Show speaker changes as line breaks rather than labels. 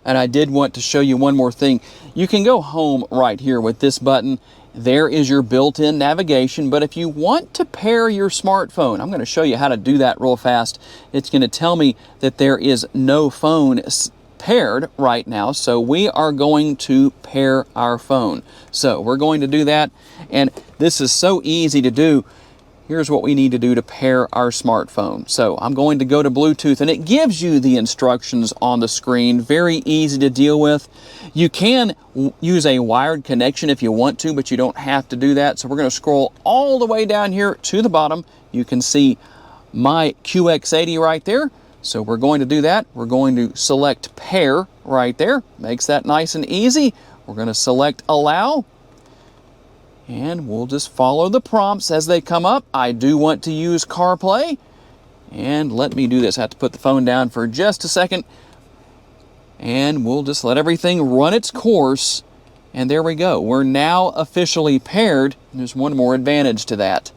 And I did want to show you one more thing. You can go home right here with this button. There is your built-in navigation, but if you want to pair your smartphone, I'm going to show you how to do that real fast. It's going to tell me that there is no phone paired right now, so we are going to pair our phone. So we're going to do that, and this is so easy to do. Here's what we need to do to pair our smartphone. So I'm going to go to Bluetooth, and it gives you the instructions on the screen. Very easy to deal with. You can use a wired connection if you want to, but you don't have to do that. So we're going to scroll all the way down here to the bottom. You can see my QX80 right there. So we're going to do that. We're going to select pair right there. Makes that nice and easy. We're going to select allow. And we'll just follow the prompts as they come up. I do want to use CarPlay. And let me do this. I have to put the phone down for just a second. And we'll just let everything run its course. And there we go. We're now officially paired. There's one more advantage to that.